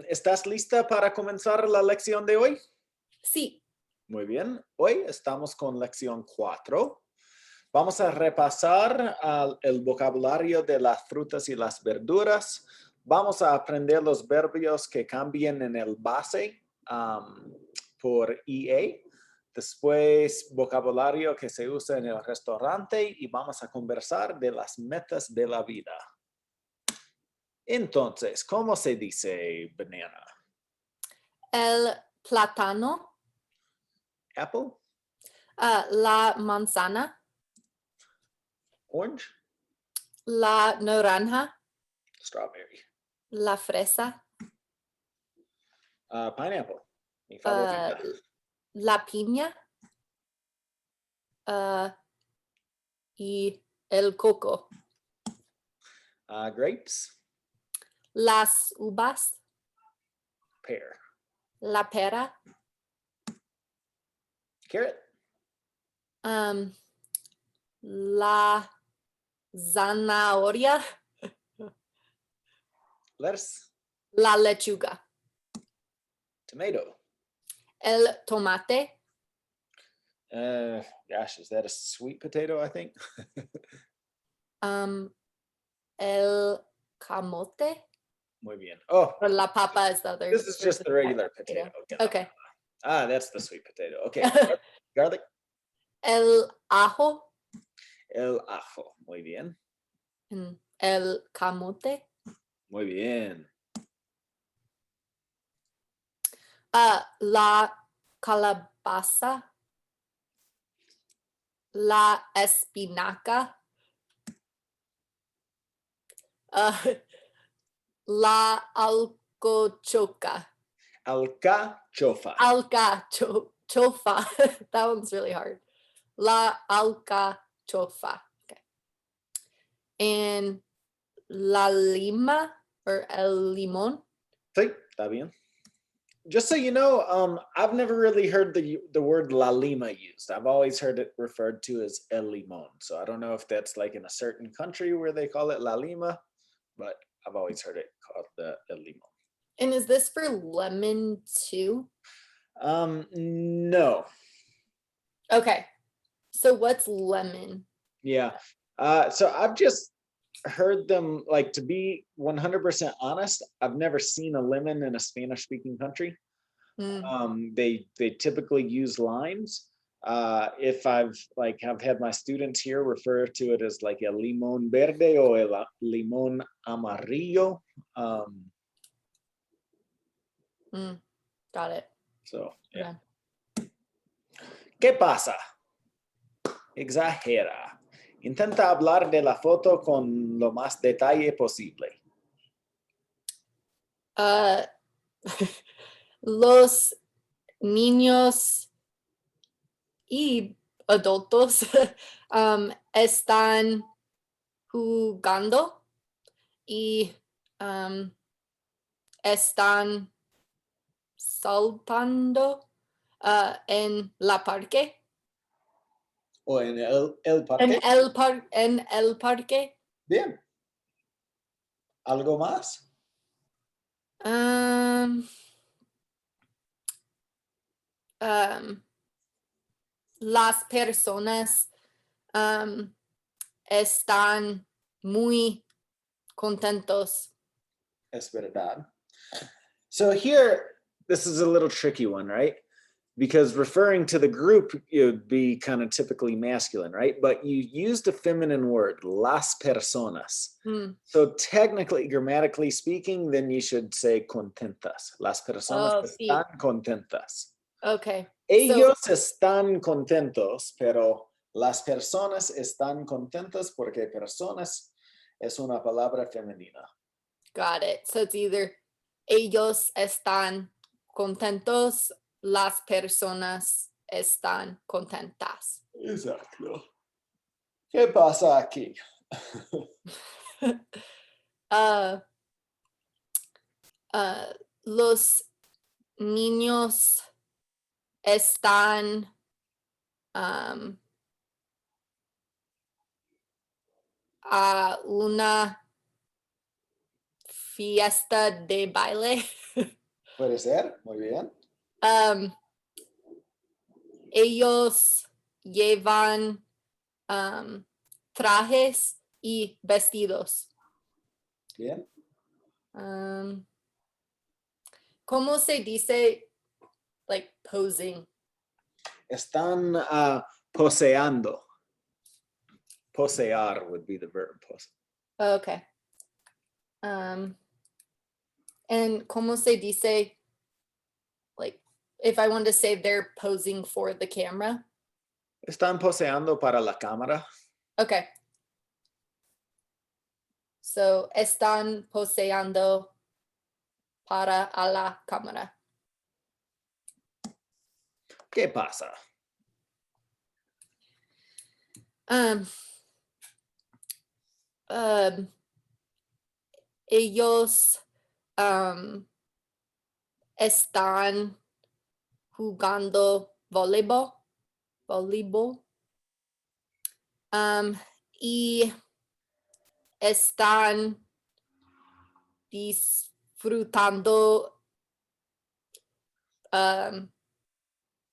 ¿Estás lista para comenzar la lección de hoy? Sí. Muy bien. Hoy estamos con lección 4. Vamos a repasar el vocabulario de las frutas y las verduras. Vamos a aprender los verbos que cambian en el base por EA. Después, vocabulario que se usa en el restaurante y vamos a conversar de las metas de la vida. Entonces, ¿cómo se dice banana? El plátano. Apple? La manzana. Orange? La naranja. Strawberry. La fresa. Pineapple. Mi favorita. La piña. Y el coco. Grapes. Las uvas. Pear. La pera. Carrot. La zanahoria. Lettuce. La lechuga. Tomato. El tomate. Gosh, is that a sweet potato, I think? El camote. Muy bien. Oh, Or la papa is the other. this is just the regular potato. Okay. That's the sweet potato. Okay. Garlic. El ajo. El ajo. Muy bien. El camote. Muy bien. La calabaza. La espinaca. La alcachofa. Alcachofa. Alcachofa. That one's really hard. La alcachofa. Okay. And la lima or el limón. Sí, está bien. Just so you know, I've never really heard the word la lima used. I've always heard it referred to as el limón. So I don't know if that's like in a certain country where they call it la lima, but I've always heard it called the el limón. And is this for lemon too? No. Okay. So what's lemon? Yeah. So I've just heard them, like, to be 100% honest, I've never seen a lemon in a Spanish-speaking country. They typically use limes. If I've had my students here refer to it as like el limón verde o el limón amarillo. Got it. So yeah. ¿Qué pasa? Exagera. Intenta hablar de la foto con lo más detalle posible. Los niños y adultos están jugando y están saltando en la parque. O en el parque. En el parque. Bien. ¿Algo más? Las personas están muy contentos. Es verdad. So here, this is a little tricky one, right? Because referring to the group, it would be kind of typically masculine, right? But you used a feminine word, las personas. So technically, grammatically speaking, then you should say contentas. Las personas están contentas. Okay. Ellos están contentos, pero las personas están contentas porque personas es una palabra femenina. Got it. So it's either ellos están contentos, las personas están contentas. Exacto. ¿Qué pasa aquí? Los niños están a una fiesta de baile. Puede ser, muy bien. Ellos llevan trajes y vestidos. Bien. ¿Cómo se dice, like, posing? Están poseando. Posear would be the verb. Okay. And ¿cómo se dice, like, if I want to say they're posing for the camera? Están poseando para la cámara. Okay. So, están poseando para a la cámara. ¿Qué pasa? Ellos están jugando voleibol. Y están disfrutando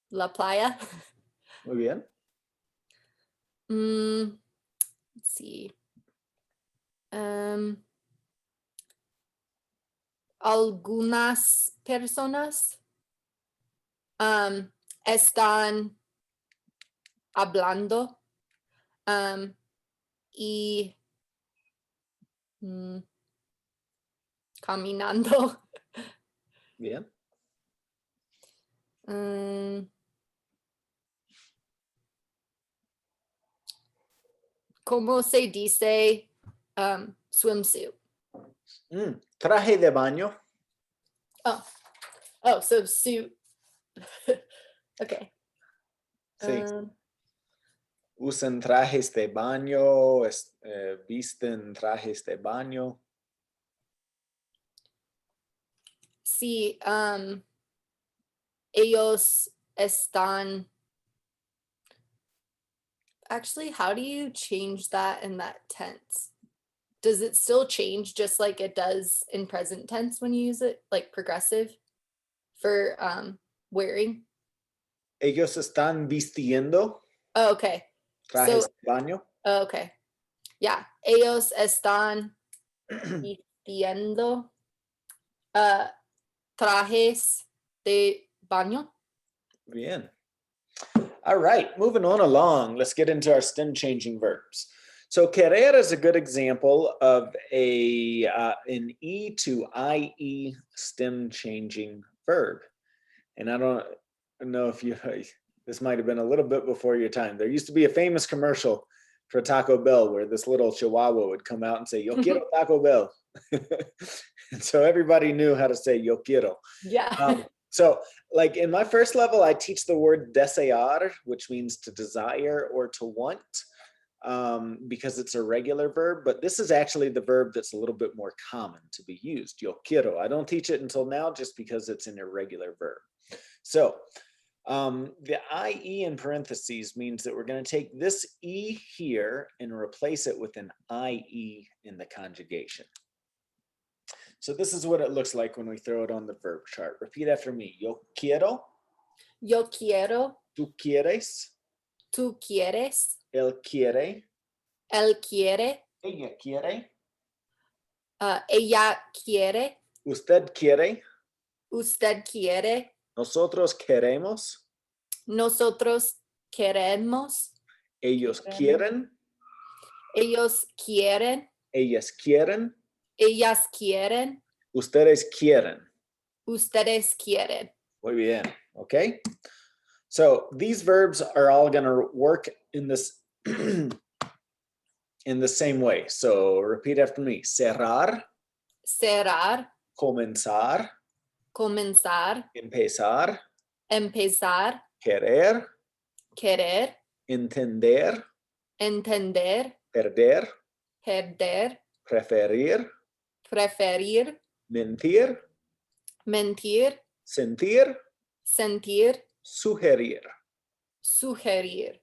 la playa. Muy bien. Let's see. Algunas personas están hablando y caminando. Bien. ¿Cómo se dice swimsuit? Traje de baño. Oh, so suit. Okay. Sí. Usan trajes de baño, visten trajes de baño. Sí, ellos están. Actually, how do you change that in that tense? Does it still change just like it does in present tense when you use it, like progressive for wearing? Ellos están vistiendo Oh, okay. trajes de baño. Oh, okay. Yeah, ellos están vistiendo trajes de baño. Bien. All right, moving on along, let's get into our stem changing verbs. So querer is a good example of an E to IE stem changing verb. And I don't know if this might have been a little bit before your time. There used to be a famous commercial for Taco Bell where this little chihuahua would come out and say, "Yo quiero Taco Bell." And so everybody knew how to say "Yo quiero." Yeah. So like in my first level, I teach the word desear, which means to desire or to want, because it's a regular verb, but this is actually the verb that's a little bit more common to be used, yo quiero. I don't teach it until now just because it's an irregular verb. So the IE in parentheses means that we're going to take this E here and replace it with an IE in the conjugation. So this is what it looks like when we throw it on the verb chart. Repeat after me. Yo quiero. Yo quiero. Tú quieres. Tú quieres. Él quiere. Él quiere. Ella quiere. Ella quiere. Usted quiere. Usted quiere. Nosotros queremos. Nosotros queremos. Ellos quieren. Ellos quieren. Ellas quieren. Ellas quieren. Ustedes quieren. Ustedes quieren. Muy bien. Okay. So these verbs are all going to work in this in the same way. So repeat after me. Cerrar. Cerrar. Comenzar. Comenzar. Empezar. Empezar. Querer. Querer. Entender. Entender. Perder. Perder. Preferir. Preferir. Mentir. Mentir. Sentir. Sentir. Sugerir. Sugerir.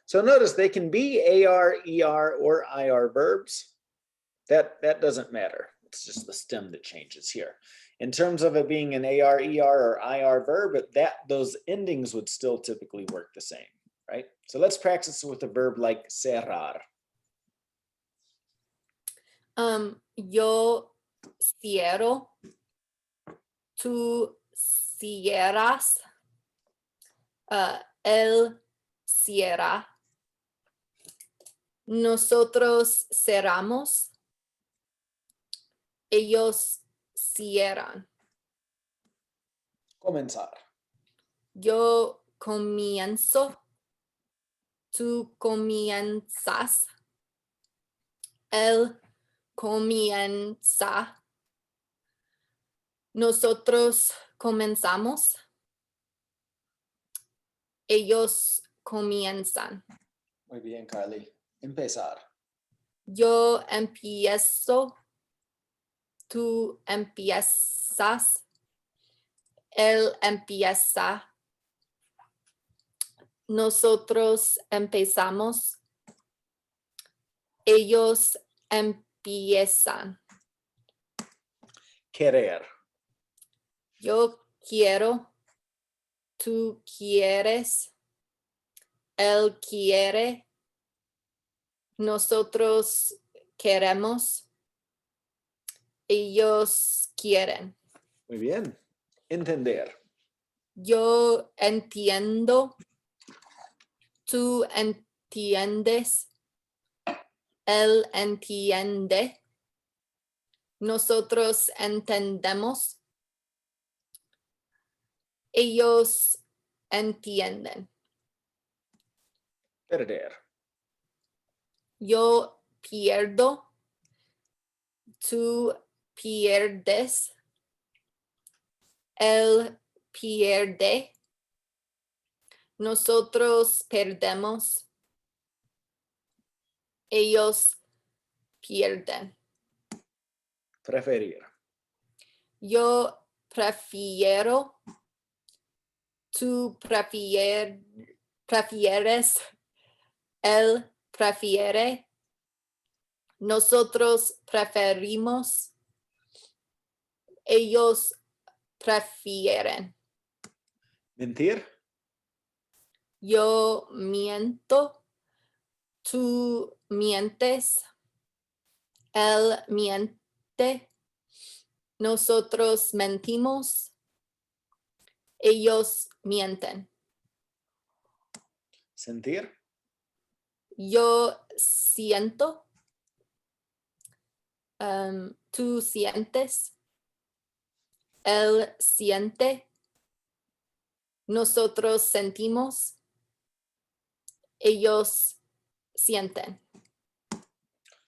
So notice they can be AR, ER, or IR verbs. That doesn't matter. It's just the stem that changes here. In terms of it being an AR, ER, or IR verb, those endings would still typically work the same, right? So let's practice with a verb like cerrar. Yo cierro, tú cierras, él cierra, nosotros cerramos, ellos cierran. Comenzar. Yo comienzo, tú comienzas, él comienza, nosotros comenzamos, ellos comienzan. Muy bien, Carly. Empezar. Yo empiezo, tú empiezas, él empieza, nosotros empezamos, ellos empiezan. Querer. Yo quiero, tú quieres, él quiere, nosotros queremos, ellos quieren. Muy bien. Entender. Yo entiendo, tú entiendes, él entiende, nosotros entendemos, ellos entienden. Perder. Yo pierdo, tú pierdes, él pierde, nosotros perdemos, ellos pierden. Preferir. Yo prefiero, tú prefieres, él prefiere, nosotros preferimos, ellos prefieren. Mentir. Yo miento, tú mientes, él miente, nosotros mentimos, ellos mienten. Sentir. Yo siento, tú sientes, él siente, nosotros sentimos, ellos sienten.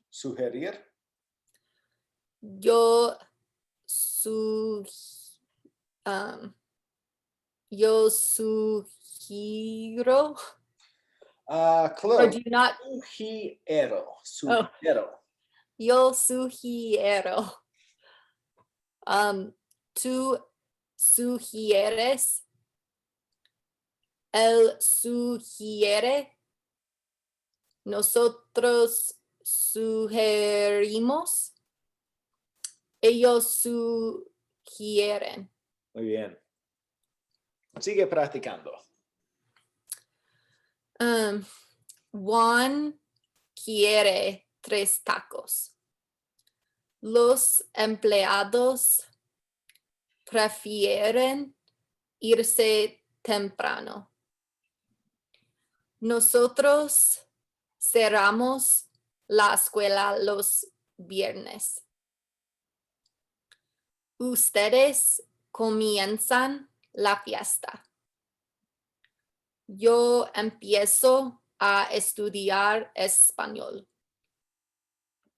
Sugerir. Yo sugiero. Or Close. do you not? Sugiero. Sugiero. Yo sugiero. Tú sugieres. Él sugiere. Nosotros sugerimos. Ellos sugieren. Muy bien. Sigue practicando. Juan quiere 3 tacos. Los empleados prefieren irse temprano. Nosotros cerramos la escuela los viernes. Ustedes comienzan la fiesta. Yo empiezo a estudiar español.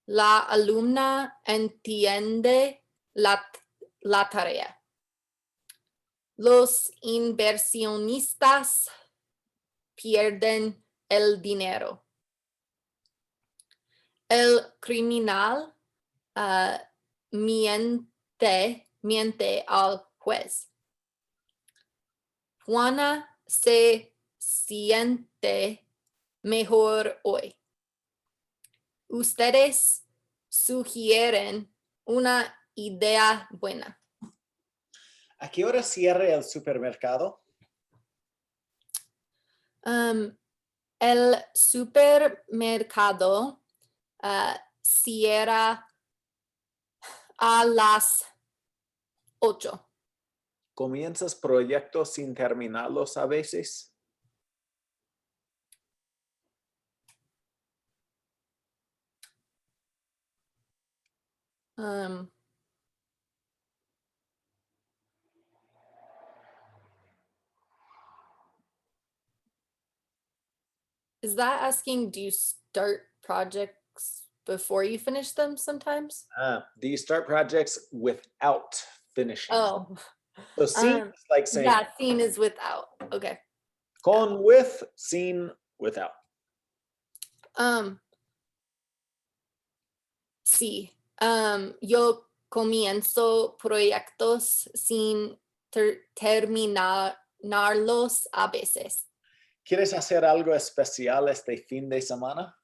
La alumna entiende la tarea. Los inversionistas pierden el dinero. El criminal miente al juez. Juana se siente mejor hoy. Ustedes sugieren una idea buena. ¿A qué hora cierra el supermercado? El supermercado cierra a las 8. ¿Comienzas proyectos sin terminarlos a veces? Is that asking, do you start projects before you finish them sometimes? Do you start projects without finishing? Oh, So sin is like saying yeah, sin is without. Okay. con with, sin without. Sí. Yo comienzo proyectos sin terminarlos a veces. ¿Quieres hacer algo especial este fin de semana?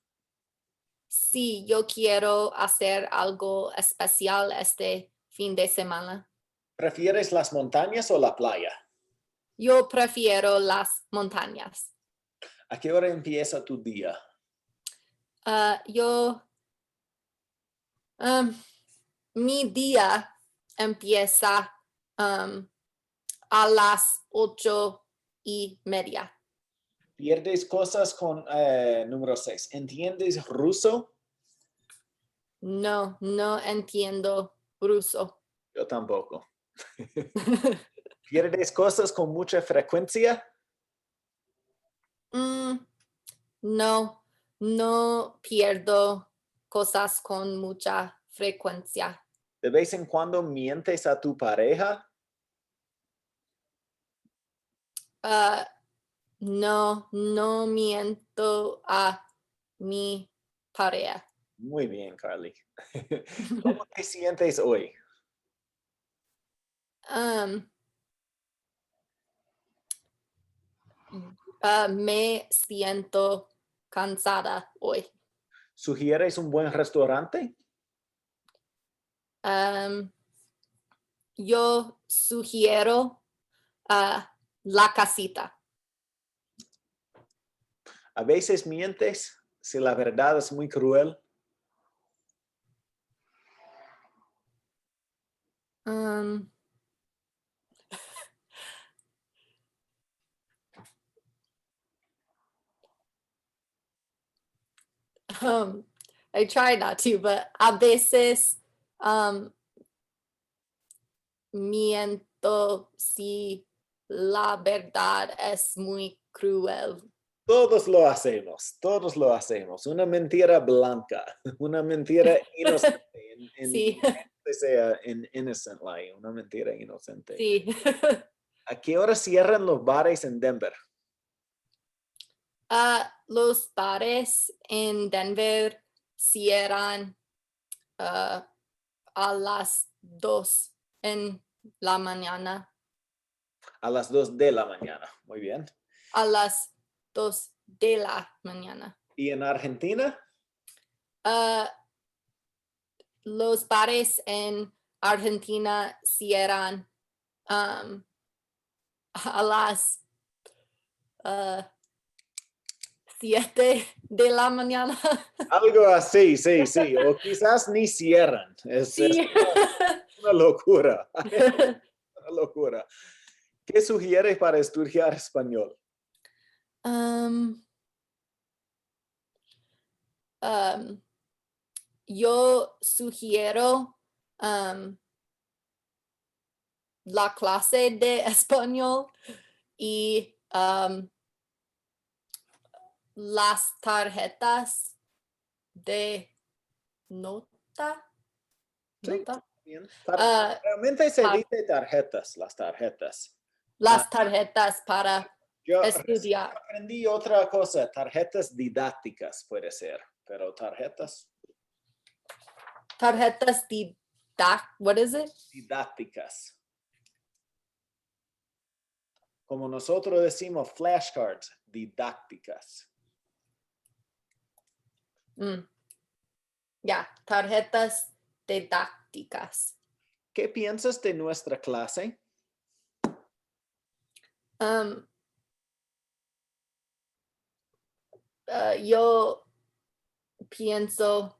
Sí, yo quiero hacer algo especial este fin de semana. ¿Prefieres las montañas o la playa? Yo prefiero las montañas. ¿A qué hora empieza tu día? Mi día empieza a las 8:30. ¿Pierdes cosas con número 6? ¿Entiendes ruso? No entiendo ruso. Yo tampoco. ¿Pierdes cosas con mucha frecuencia? No pierdo cosas con mucha frecuencia. ¿De vez en cuando mientes a tu pareja? No miento a mi pareja. Muy bien, Carly. ¿Cómo te sientes hoy? Me siento cansada hoy. ¿Sugieres un buen restaurante? Yo sugiero la casita. ¿A veces mientes si la verdad es muy cruel? I try not to, but a veces miento si la verdad es muy cruel. Todos lo hacemos, todos lo hacemos. Una mentira blanca, una mentira inocente. Sí. Sea en innocent lie, una mentira inocente. Sí. ¿A qué hora cierran los bares en Denver? Los bares en Denver cierran a las 2 en la mañana. A las 2 de la mañana. Muy bien. A las 2 de la mañana. ¿Y en Argentina? Los bares en Argentina cierran a las 7 de la mañana. Algo así, sí, sí. O quizás ni cierran. Es una locura. Una locura. ¿Qué sugieres para estudiar español? Yo sugiero la clase de español y las tarjetas de nota. Sí, bien. Realmente se dice tarjetas, las tarjetas. Las tarjetas para Yo estudiar. aprendí otra cosa, tarjetas didácticas puede ser, pero tarjetas. Tarjetas what is it? Didácticas. Como nosotros decimos flashcards, didácticas. Ya, tarjetas didácticas. ¿Qué piensas de nuestra clase? Yo pienso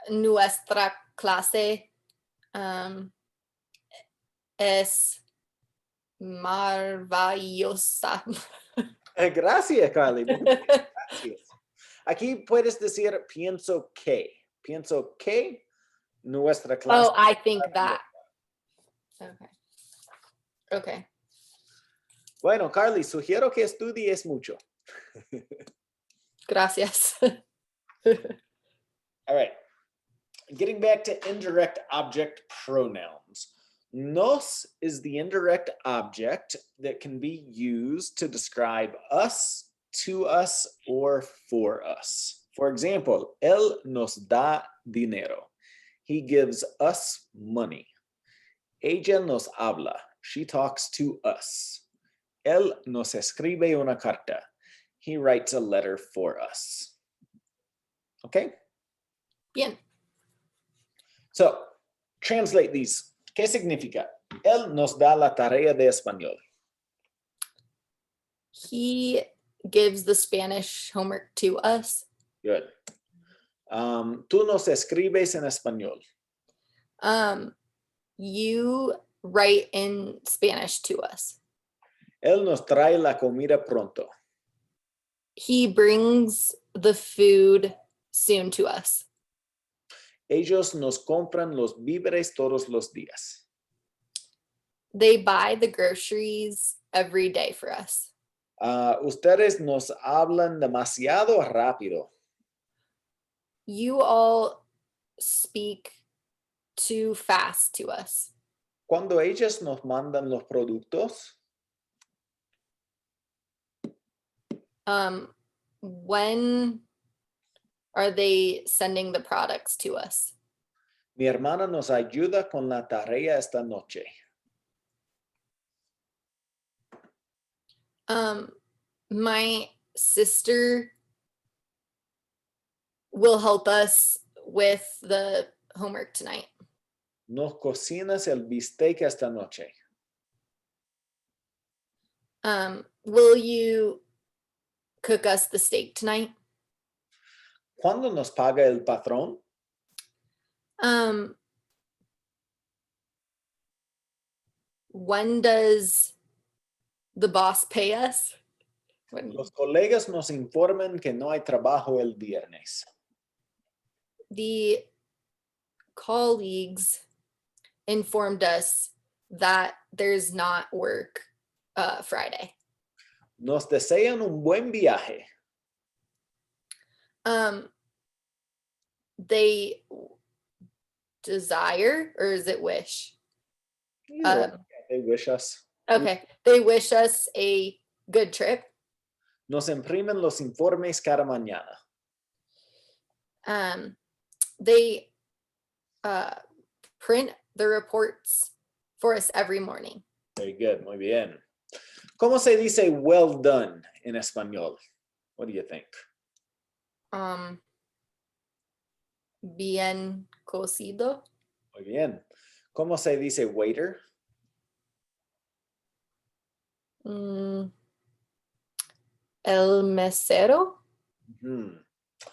nuestra clase es maravillosa. Gracias, Carly. Muy bien, gracias. Aquí puedes decir pienso que. Pienso que nuestra clase. Oh, I think that. Okay. Bueno, Carly, sugiero que estudies mucho. Gracias. All right. Getting back to indirect object pronouns. Nos is the indirect object that can be used to describe us, to us, or for us. For example, él nos da dinero. He gives us money. Ella nos habla. She talks to us. Él nos escribe una carta. He writes a letter for us. Okay? Bien. So, translate these. ¿Qué significa? Él nos da la tarea de español. He gives the Spanish homework to us. Good. Tú nos escribes en español. You write in Spanish to us. Él nos trae la comida pronto. He brings the food soon to us. Ellos nos compran los víveres todos los días. They buy the groceries every day for us. Ustedes nos hablan demasiado rápido. You all speak too fast to us. Cuando ellos nos mandan los productos, when are they sending the products to us? mi hermana nos ayuda con la tarea esta noche. My sister will help us with the homework tonight. Nos cocinas el bistec esta noche. Will you cook us the steak tonight? ¿Cuándo nos paga el patrón? When does the boss pay us? Los colegas nos informan que no hay trabajo el viernes. The colleagues informed us that there's not work Friday. Nos desean un buen viaje. They desire, or is it wish? They wish us. Okay, they wish us a good trip. Nos imprimen los informes cada mañana. They print the reports for us every morning. Very good, muy bien. ¿Cómo se dice well done en español? What do you think? Bien cocido. Muy bien. ¿Cómo se dice waiter? El mesero? Mm-hmm.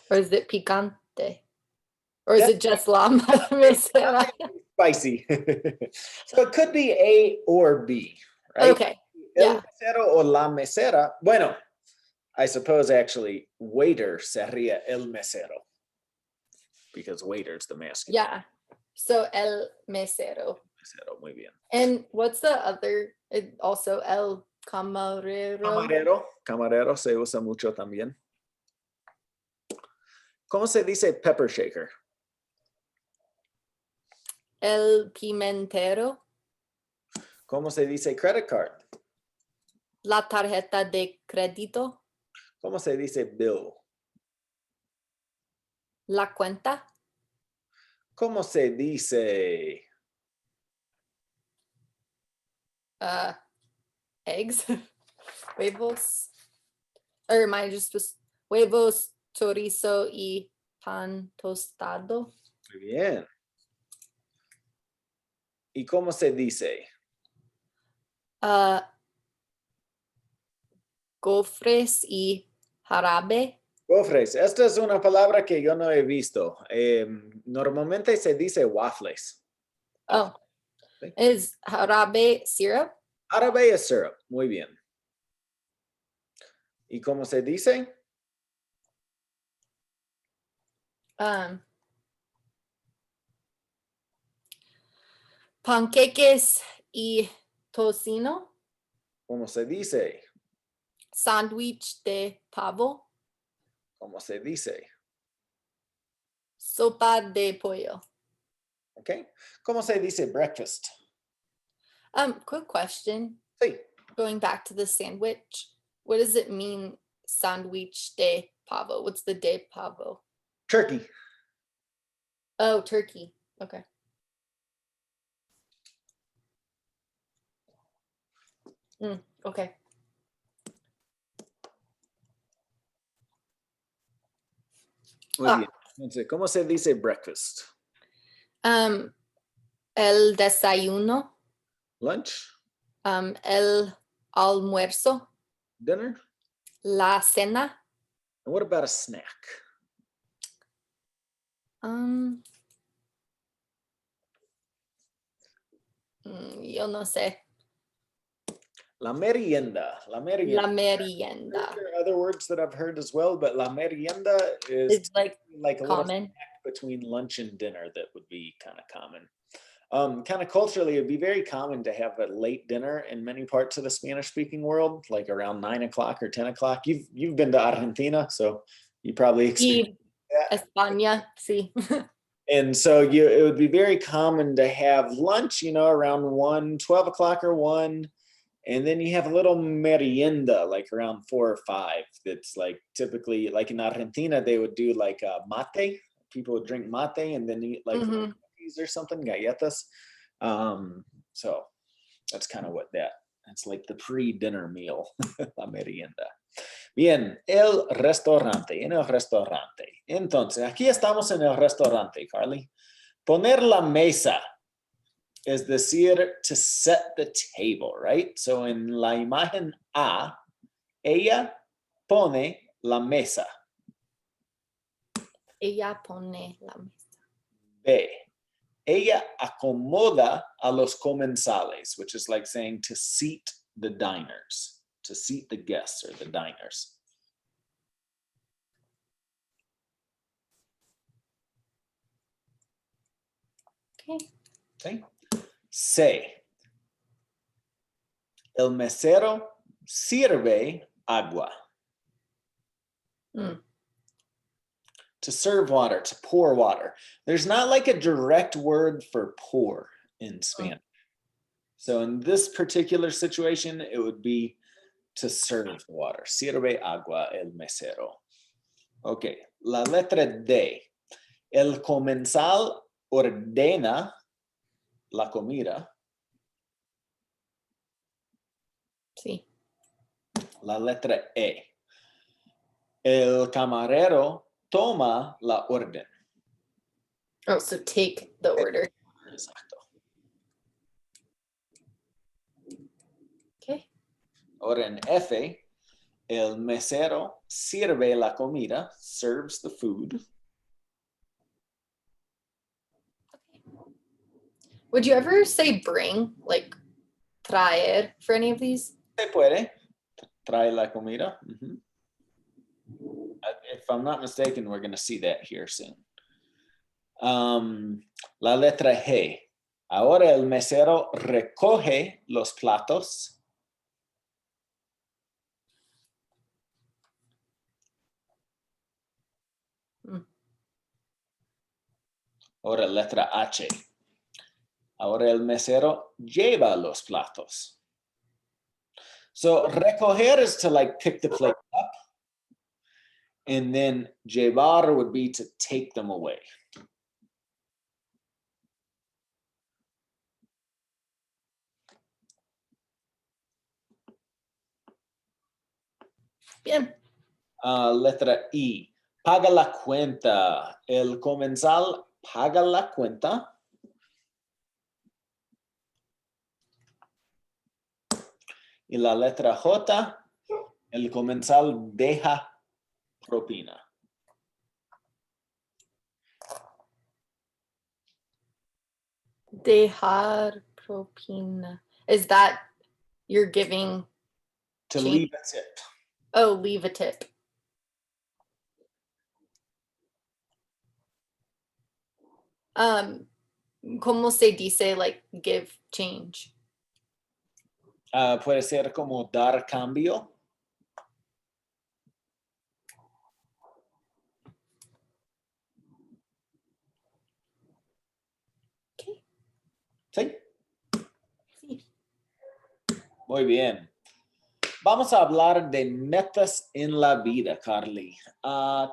Or is it picante? Or is it just la mesera? Spicy. So it could be A or B, right? Okay. El Yeah. mesero o la mesera. Bueno, I suppose actually waiter sería el mesero. Because waiter's the masculine. Yeah. So el mesero. Mesero, muy bien. And what's the other? Also el camarero. Camarero se usa mucho también. ¿Cómo se dice pepper shaker? El pimentero. ¿Cómo se dice credit card? La tarjeta de crédito. ¿Cómo se dice bill? La cuenta. ¿Cómo se dice? Eggs. Huevos. Or am I just huevos, chorizo y pan tostado. Muy bien. ¿Y cómo se dice? Gofres y jarabe. Gofres. Esta es una palabra que yo no he visto. Normalmente se dice waffles. Oh, Sí. is jarabe syrup? Jarabe es syrup. Muy bien. ¿Y cómo se dice? Panqueques y tocino. ¿Cómo se dice? Sándwich de pavo. ¿Cómo se dice? Sopa de pollo. Okay. ¿Cómo se dice breakfast? Quick question. Sí. Going back to the sandwich, what does it mean, sandwich de pavo? What's the de pavo? Turkey. Oh, turkey. Okay. Okay. Muy bien. Entonces, ¿cómo se dice breakfast? El desayuno. Lunch? El almuerzo. Dinner? La cena. And what about a snack? Yo no sé. La merienda. La merienda. La merienda. There are other words that I've heard as well, but la merienda is It's like a little common. snack between lunch and dinner that would be kind of common. Kind of culturally, it'd be very common to have a late dinner in many parts of the Spanish-speaking world, like around 9 o'clock or 10 o'clock. You've been to Argentina, so you probably experienced that. España, sí. And so it would be very common to have lunch, around 12 o'clock or 1. And then you have a little merienda, like around 4 or 5. That's like typically, like in Argentina, they would do like mate. People would drink mate and then eat like cookies or something, galletas. So that's kind of that's like the pre-dinner meal, la merienda. Bien, el restaurante, en el restaurante. Entonces, aquí estamos en el restaurante, Carly. Poner la mesa. Es decir, to set the table, right? So en la imagen A, ella pone la mesa. Ella pone la mesa. B, ella acomoda a los comensales, which is like saying to seat the diners, to seat the guests or the diners. Okay. C, el mesero sirve agua. To serve water, to pour water. There's not like a direct word for pour in Spanish. So in this particular situation, it would be to serve water. Sirve agua el mesero. Okay, la letra D. El comensal ordena la comida. Sí. La letra E. El camarero toma la orden. Oh, so take the order. Exacto. Okay. Ahora en F, el mesero sirve la comida, serves the food. Would you ever say bring, like traer, for any of these? Se puede. Trae la comida. If I'm not mistaken, we're going to see that here soon. La letra G. Ahora el mesero recoge los platos. Ahora letra H. Ahora el mesero lleva los platos. So recoger is to like pick the plate up. And then llevar would be to take them away. Bien. Letra E. Paga la cuenta. El comensal paga la cuenta. Y la letra J, el comensal deja propina. Dejar propina. Is that you're giving? To Change. leave a tip. Oh, leave a tip. ¿Cómo se dice like give change? Puede ser como dar cambio. Okay. ¿Sí? Sí. Muy bien. Vamos a hablar de metas en la vida, Carly.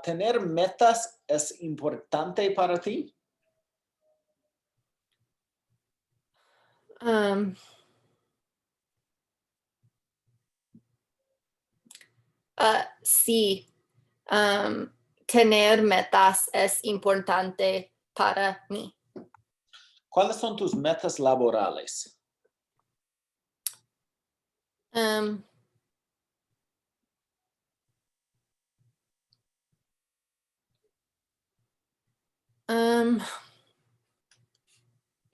¿Tener metas es importante para ti? Sí. Tener metas es importante para mí. ¿Cuáles son tus metas laborales?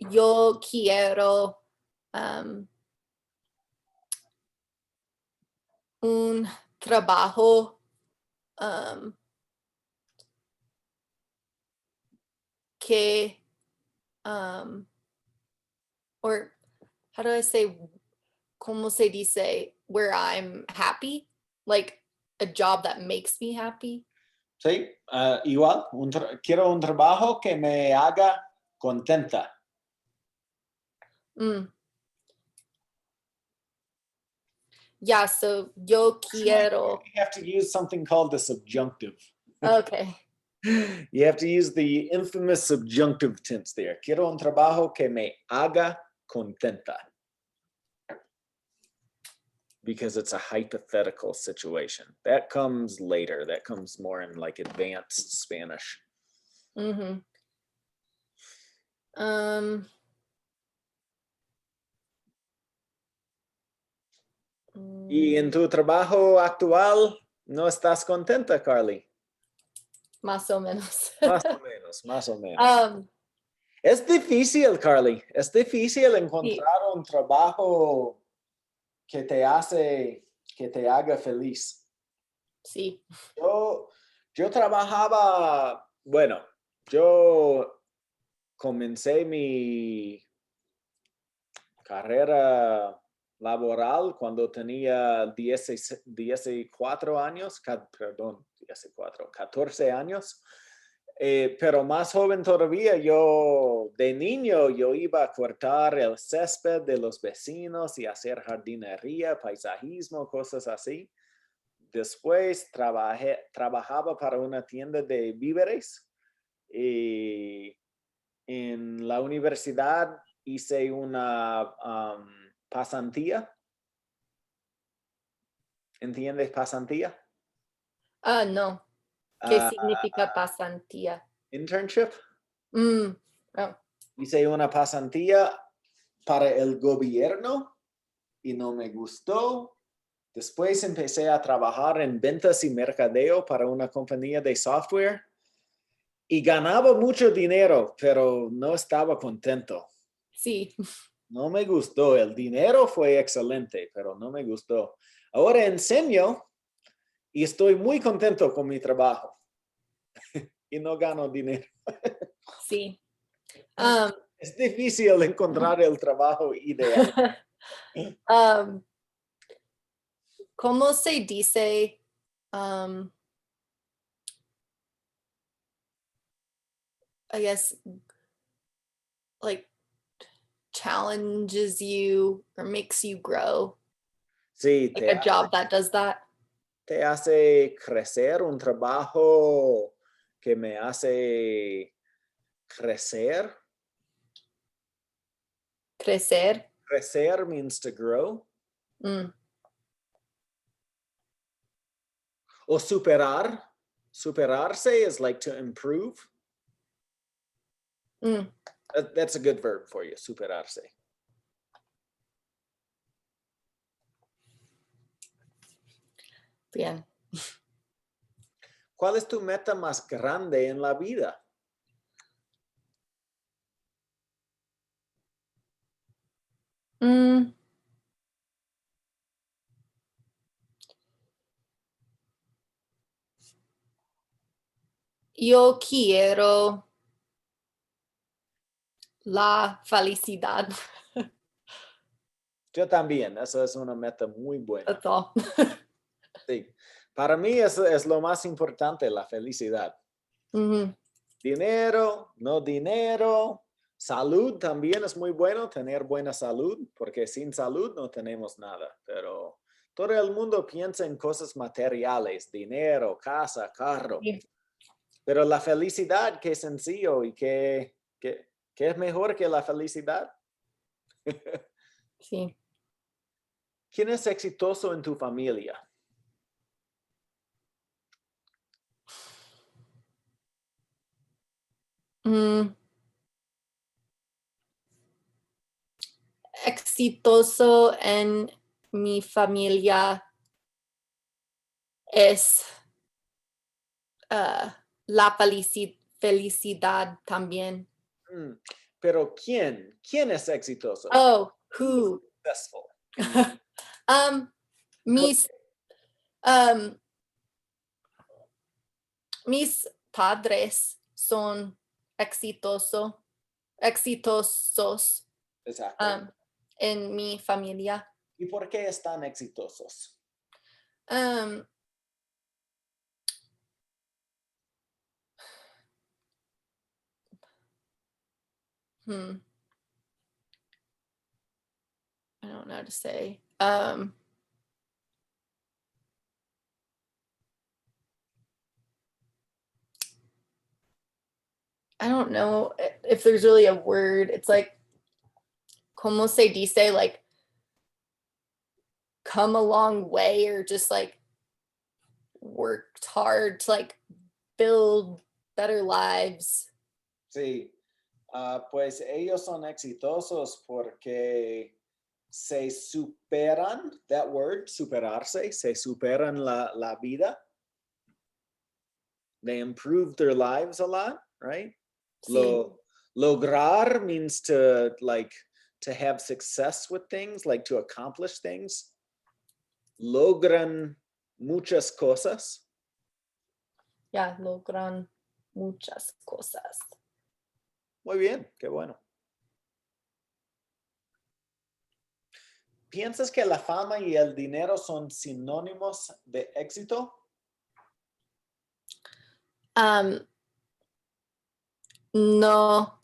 Yo quiero un trabajo que or how do I say, ¿cómo se dice, where I'm happy? Like a job that makes me happy. Sí, igual. Quiero un trabajo que me haga contenta. Yeah, so yo quiero. You have to use something called the subjunctive. Okay. You have to use the infamous subjunctive tense there. Quiero un trabajo que me haga contenta. Because it's a hypothetical situation. That comes later. That comes more in like advanced Spanish. ¿Y en tu trabajo actual no estás contenta, Carly? Más o menos. Más o menos, más o menos. Es difícil, Carly. Es difícil encontrar un trabajo que te haga feliz. Sí. Yo trabajaba, bueno, yo comencé mi carrera laboral cuando tenía 14 años, perdón, 14 años. Pero más joven todavía, de niño, yo iba a cortar el césped de los vecinos y hacer jardinería, paisajismo, cosas así. Después trabajaba para una tienda de víveres y en la universidad hice una pasantía. ¿Entiendes pasantía? No. ¿Qué significa pasantía? Internship. Oh. Hice una pasantía para el gobierno y no me gustó. Después empecé a trabajar en ventas y mercadeo para una compañía de software y ganaba mucho dinero, pero no estaba contento. Sí. No me gustó. El dinero fue excelente, pero no me gustó. Ahora enseño y estoy muy contento con mi trabajo. Y no gano dinero. Sí. Es difícil encontrar el trabajo ideal. ¿Cómo se dice? I guess like challenges you or makes you grow. Sí, like a job that does that. Te hace crecer, un trabajo que me hace crecer. Crecer. Crecer means to grow. O superar. Superarse is like to improve. Mm. That's a good verb for you, superarse. Bien. ¿Cuál es tu meta más grande en la vida? Mm. Yo quiero la felicidad. Yo también, esa es una meta muy buena. That's all. Sí. Para mí es lo más importante, la felicidad. Mhm. Dinero, no dinero. Salud también es muy bueno, tener buena salud, porque sin salud no tenemos nada. Pero todo el mundo piensa en cosas materiales, dinero, casa, carro. Sí. Pero la felicidad, qué sencillo y qué es mejor que la felicidad. Sí. ¿Quién es exitoso en tu familia? Mm. Exitoso en mi familia es la felicidad también. Pero ¿quién? ¿Quién es exitoso? Oh, who? Successful. Mis mis padres son exitosos Exacto. en mi familia. ¿Y por qué están exitosos? Um, I don't know how to say. I don't know if there's really a word. It's like, como se dice, like, come a long way, or just like worked hard to like build better lives. Sí. Pues ellos son exitosos porque se superan, that word, superarse, se superan la vida. They improve their lives a lot, right? Sí. Lograr means to have success with things, like to accomplish things. Logran muchas cosas. Ya, logran muchas cosas. Muy bien, qué bueno. ¿Piensas que la fama y el dinero son sinónimos de éxito? No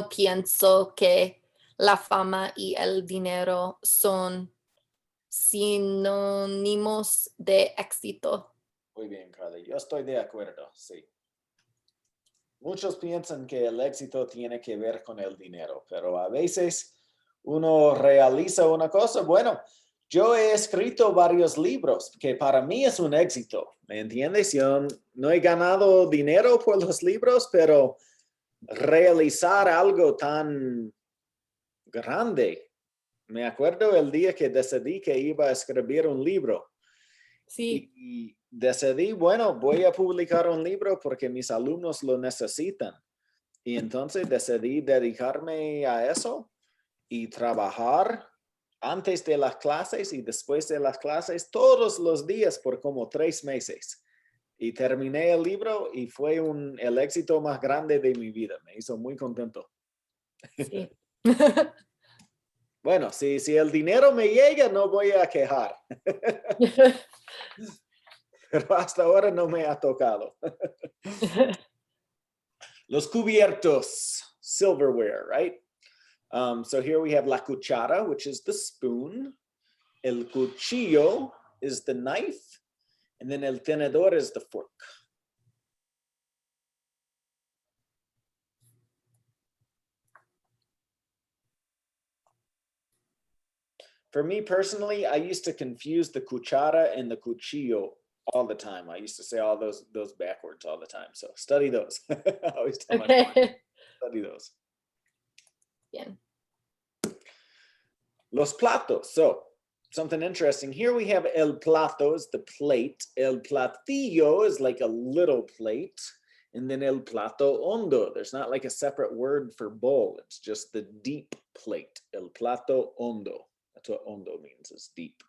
pienso que la fama y el dinero son sinónimos de éxito. Muy bien, Carly. Yo estoy de acuerdo, sí. Muchos piensan que el éxito tiene que ver con el dinero, pero a veces uno realiza una cosa. Bueno, yo he escrito varios libros que para mí es un éxito, ¿me entiendes? Yo no he ganado dinero por los libros, pero realizar algo tan grande. Me acuerdo el día que decidí que iba a escribir un libro. Sí. Y decidí, bueno, voy a publicar un libro porque mis alumnos lo necesitan. Y entonces decidí dedicarme a eso y trabajar antes de las clases y después de las clases todos los días por como 3 meses. Y terminé el libro y fue el éxito más grande de mi vida. Me hizo muy contento. Sí. Bueno, si el dinero me llega, no voy a quejar. Pero hasta ahora no me ha tocado. Los cubiertos, silverware, right? So here we have la cuchara, which is the spoon. El cuchillo is the knife. And then el tenedor is the fork. For me personally, I used to confuse the cuchara and the cuchillo all the time. I used to say all those backwards all the time. So study those. I always tell my clients, Okay. study those. Bien. Los platos. So something interesting. Here we have el plato is the plate. El platillo is like a little plate. And then el plato hondo. There's not like a separate word for bowl. It's just the deep plate. El plato hondo. That's what hondo means, is deep.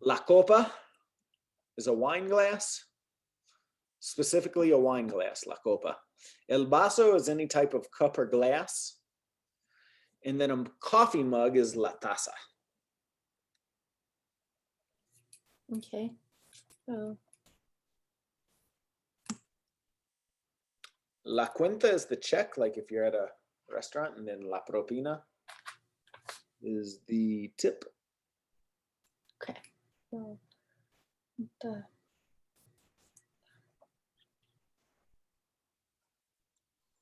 La copa is a wine glass. Specifically a wine glass, la copa. El vaso is any type of cup or glass. And then a coffee mug is la taza. Okay. Oh. La cuenta is the check, like if you're at a restaurant, and then la propina is the tip. Okay. Oh.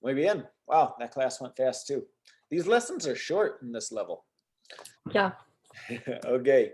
Muy bien. Wow, that class went fast too. These lessons are short in this level. Yeah. Okay,